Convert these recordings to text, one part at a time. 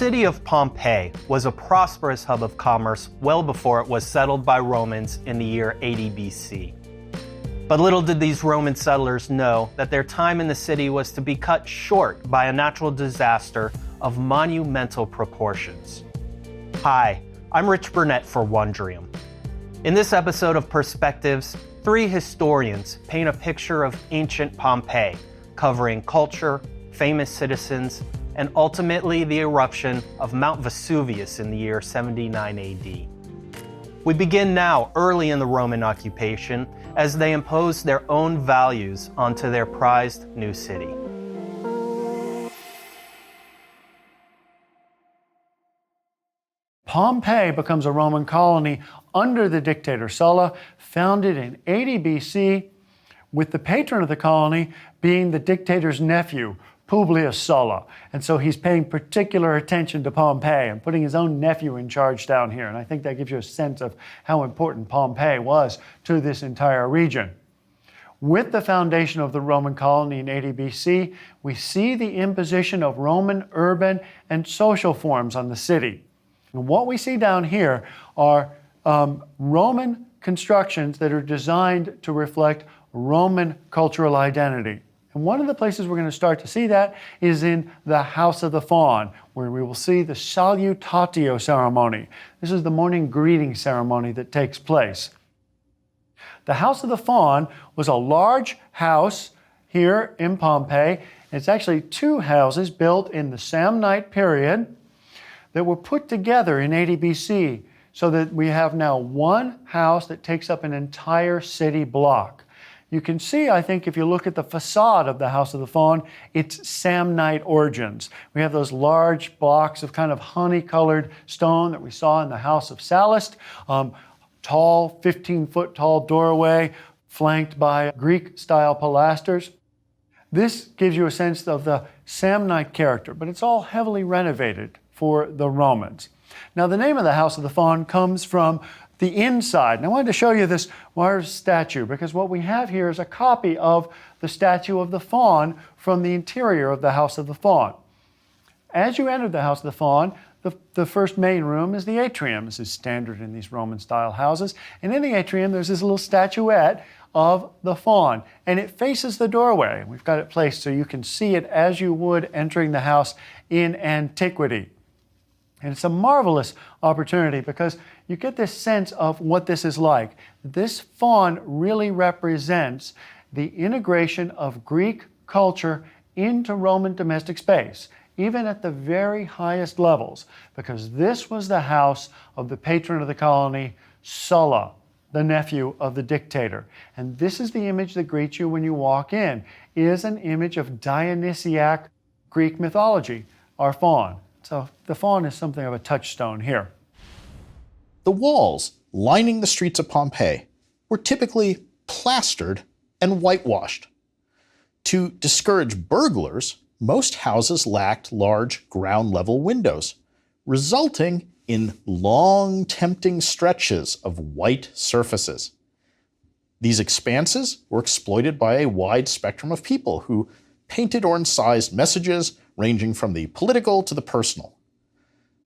city of Pompeii was a prosperous hub of commerce well before it was settled by Romans in the year 80 BC. But little did these Roman settlers know that their time in the city was to be cut short by a natural disaster of monumental proportions. Hi, I'm Rich Burnett for Wondrium. In this episode of Perspectives, 3 historians paint a picture of ancient Pompeii, covering culture, famous citizens, and ultimately the eruption of Mount Vesuvius in the year 79 AD. We begin now early in the Roman occupation as they impose their own values onto their prized new city. Pompeii becomes a Roman colony under the dictator Sulla, founded in 80 BC, with the patron of the colony being the dictator's nephew, Publius Sulla. And so he's paying particular attention to Pompeii and putting his own nephew in charge down here. And I think that gives you a sense of how important Pompeii was to this entire region. With the foundation of the Roman colony in 80 BC, we see the imposition of Roman urban and social forms on the city. And what we see down here are Roman constructions that are designed to reflect Roman cultural identity. And one of the places we're going to start to see that is in the House of the Faun, where we will see the salutatio ceremony. This is the morning greeting ceremony that takes place. The House of the Faun was a large house here in Pompeii. It's actually 2 houses built in the Samnite period that were put together in 80 BC, so that we have now one house that takes up an entire city block. You can see, I think, if you look at the facade of the House of the Faun, it's Samnite origins. We have those large blocks of kind of honey-colored stone that we saw in the House of Sallust, tall, 15-foot tall doorway flanked by Greek-style pilasters. This gives you a sense of the Samnite character, but it's all heavily renovated for the Romans. Now, the name of the House of the Faun comes from the inside. And I wanted to show you this Mars statue because what we have here is a copy of the statue of the Faun from the interior of the House of the Faun. As you enter the House of the Faun, the first main room is the atrium. This is standard in these Roman-style houses. And in the atrium, there's this little statuette of the Faun, and it faces the doorway. We've got it placed so you can see it as you would entering the house in antiquity. And it's a marvelous opportunity because you get this sense of what this is like. This faun really represents the integration of Greek culture into Roman domestic space, even at the very highest levels, because this was the house of the patron of the colony, Sulla, the nephew of the dictator. And this is the image that greets you when you walk in, is an image of Dionysiac Greek mythology, our faun. So the faun is something of a touchstone here. The walls lining the streets of Pompeii were typically plastered and whitewashed. To discourage burglars, most houses lacked large ground-level windows, resulting in long, tempting stretches of white surfaces. These expanses were exploited by a wide spectrum of people who painted or incised messages ranging from the political to the personal.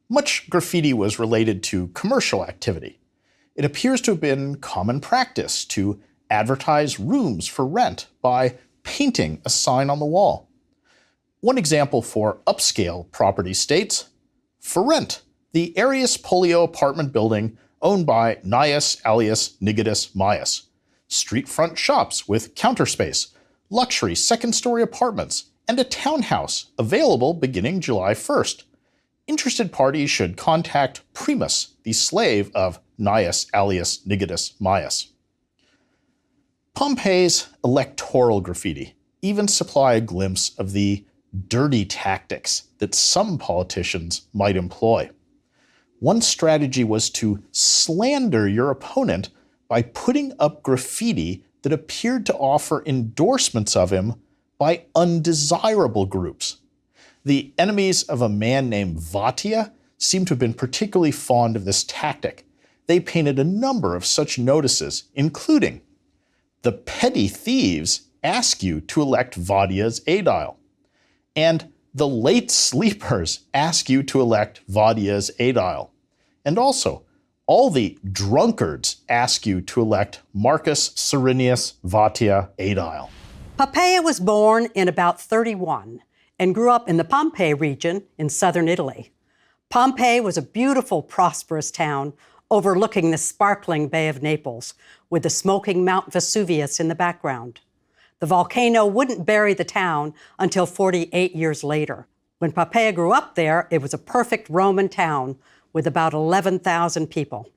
Much graffiti was related to commercial activity. It appears to have been common practice to advertise rooms for rent by painting a sign on the wall. One example for upscale property states, "For rent, the Arius Polio apartment building owned by Gnaeus Allius Nigitus Maius. Street-front shops with counter space, luxury second-story apartments, and a townhouse available beginning July 1st. Interested parties should contact Primus, the slave of Gnaeus Allius Nigitus Maius." Pompeii's electoral graffiti even supply a glimpse of the dirty tactics that some politicians might employ. One strategy was to slander your opponent by putting up graffiti that appeared to offer endorsements of him by undesirable groups. The enemies of a man named Vatia seem to have been particularly fond of this tactic. They painted a number of such notices, including, "The petty thieves ask you to elect Vatia's aedile," and The late sleepers ask you to elect Vadia's aedile. And also, all the drunkards ask you to elect Marcus Cyrenius Vatia aedile. Poppaea was born in about 31 and grew up in the Pompeii region in southern Italy. Pompeii was a beautiful, prosperous town overlooking the sparkling Bay of Naples with the smoking Mount Vesuvius in the background. The volcano wouldn't bury the town until 48 years later. When Poppaea grew up there, it was a perfect Roman town with about 11,000 people.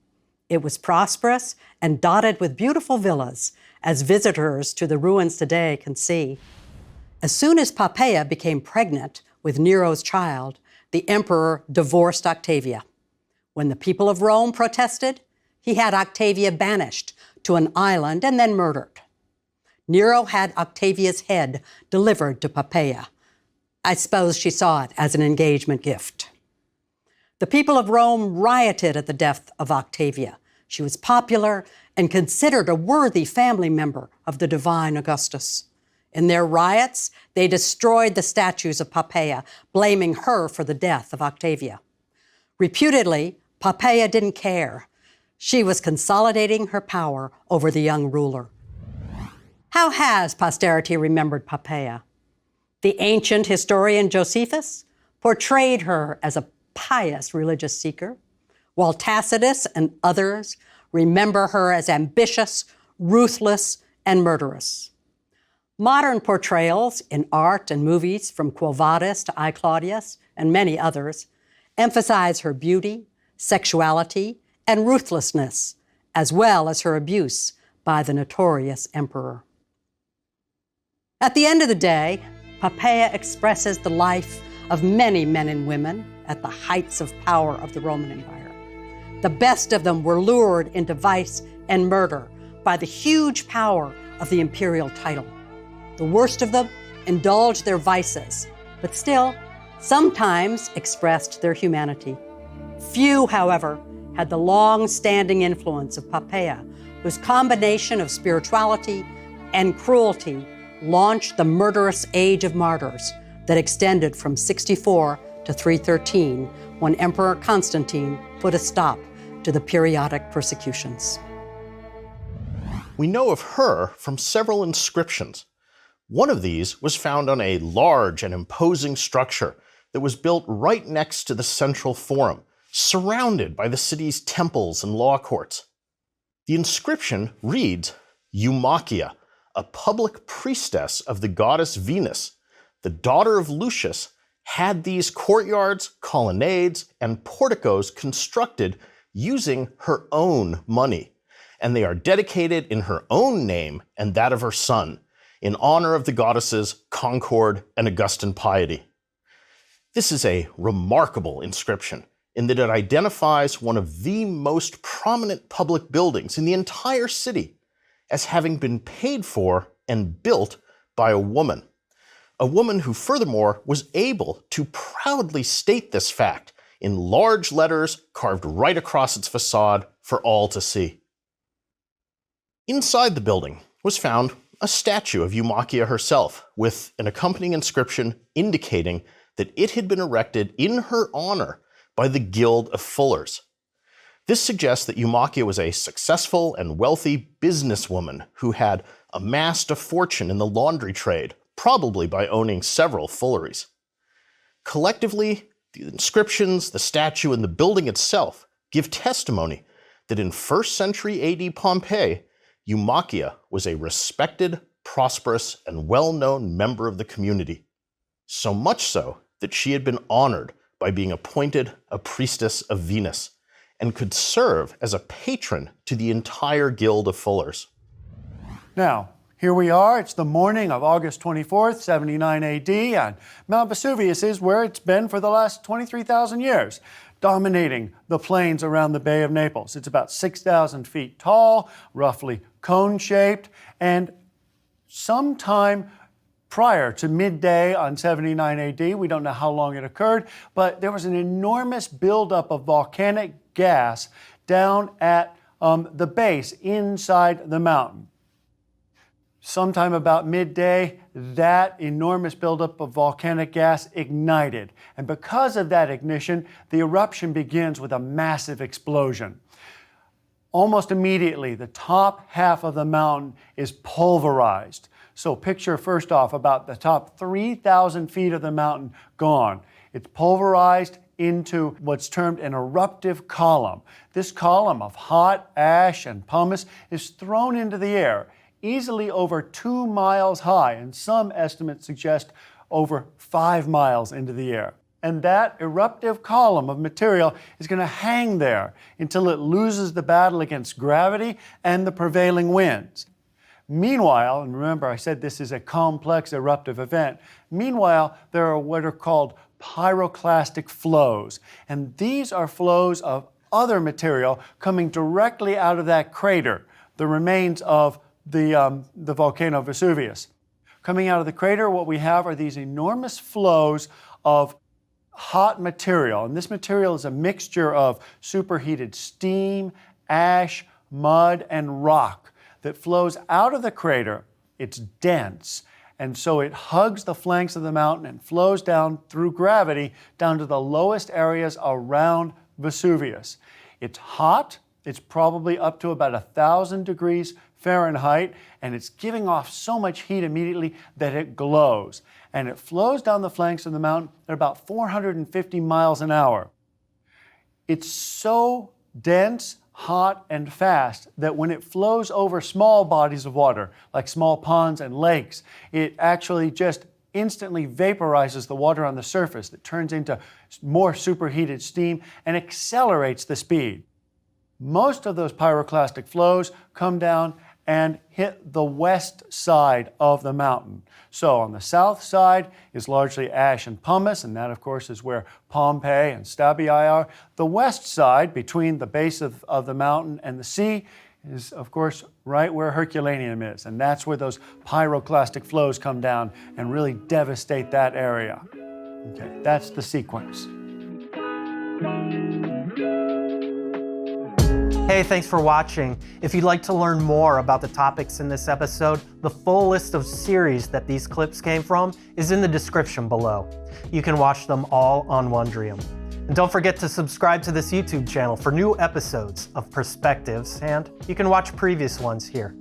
It was prosperous and dotted with beautiful villas, as visitors to the ruins today can see. As soon as Poppaea became pregnant with Nero's child, the emperor divorced Octavia. When the people of Rome protested, he had Octavia banished to an island and then murdered. Nero had Octavia's head delivered to Poppaea. I suppose she saw it as an engagement gift. The people of Rome rioted at the death of Octavia. She was popular and considered a worthy family member of the divine Augustus. In their riots, they destroyed the statues of Poppaea, blaming her for the death of Octavia. Reputedly, Poppaea didn't care. She was consolidating her power over the young ruler. How has posterity remembered Poppaea? The ancient historian Josephus portrayed her as a pious religious seeker, while Tacitus and others remember her as ambitious, ruthless, and murderous. Modern portrayals in art and movies, from Quo Vadis to I, Claudius, and many others, emphasize her beauty, sexuality, and ruthlessness, as well as her abuse by the notorious emperor. At the end of the day, Poppaea expresses the life of many men and women at the heights of power of the Roman Empire. The best of them were lured into vice and murder by the huge power of the imperial title. The worst of them indulged their vices, but still, sometimes expressed their humanity. Few, however, had the long-standing influence of Poppaea, whose combination of spirituality and cruelty launched the murderous age of martyrs that extended from 64 to 313, when Emperor Constantine put a stop to the periodic persecutions. We know of her from several inscriptions. One of these was found on a large and imposing structure that was built right next to the central forum, surrounded by the city's temples and law courts. The inscription reads, Eumachia, a public priestess of the goddess Venus, the daughter of Lucius, had these courtyards, colonnades, and porticos constructed using her own money, and they are dedicated in her own name and that of her son, in honor of the goddesses Concord and Augustan piety. This is a remarkable inscription in that it identifies one of the most prominent public buildings in the entire city as having been paid for and built by a woman who furthermore was able to proudly state this fact in large letters carved right across its facade for all to see. Inside the building was found a statue of Eumachia herself, with an accompanying inscription indicating that it had been erected in her honor by the Guild of Fullers. This suggests that Eumachia was a successful and wealthy businesswoman who had amassed a fortune in the laundry trade, probably by owning several fulleries. Collectively, the inscriptions, the statue, and the building itself give testimony that in 1st century AD Pompeii, Eumachia was a respected, prosperous, and well-known member of the community. So much so that she had been honored by being appointed a priestess of Venus and could serve as a patron to the entire Guild of Fullers. Now, here we are. It's the morning of August 24th, 79 AD, and Mount Vesuvius is where it's been for the last 23,000 years, dominating the plains around the Bay of Naples. It's about 6,000 feet tall, roughly cone-shaped, and sometime prior to midday on 79 AD, we don't know how long it occurred, but there was an enormous buildup of volcanic gas down at the base inside the mountain. Sometime about midday, that enormous buildup of volcanic gas ignited. And because of that ignition, the eruption begins with a massive explosion. Almost immediately, the top half of the mountain is pulverized. So picture first off about the top 3,000 feet of the mountain gone. It's pulverized into what's termed an eruptive column. This column of hot ash and pumice is thrown into the air, easily over 2 miles high, and some estimates suggest over 5 miles into the air. And that eruptive column of material is going to hang there until it loses the battle against gravity and the prevailing winds. Meanwhile, and remember I said this is a complex eruptive event, meanwhile there are what are called pyroclastic flows. And these are flows of other material coming directly out of that crater, the remains of the volcano Vesuvius. Coming out of the crater, what we have are these enormous flows of hot material. And this material is a mixture of superheated steam, ash, mud, and rock that flows out of the crater. It's dense, and so it hugs the flanks of the mountain and flows down through gravity down to the lowest areas around Vesuvius. It's hot. It's probably up to about 1,000 degrees Fahrenheit, and it's giving off so much heat immediately that it glows. And it flows down the flanks of the mountain at about 450 miles an hour. It's so dense, hot, and fast that when it flows over small bodies of water, like small ponds and lakes, it actually just instantly vaporizes the water on the surface. That turns into more superheated steam and accelerates the speed. Most of those pyroclastic flows come down and hit the west side of the mountain. So on the south side is largely ash and pumice, and that of course is where Pompeii and Sabina are. The west side, between the base of the mountain and the sea, is of course right where Herculaneum is, and that's where those pyroclastic flows come down and really devastate that area. Okay, that's the sequence. Hey, thanks for watching. If you'd like to learn more about the topics in this episode, the full list of series that these clips came from is in the description below. You can watch them all on Wondrium. And don't forget to subscribe to this YouTube channel for new episodes of Perspectives, and you can watch previous ones here.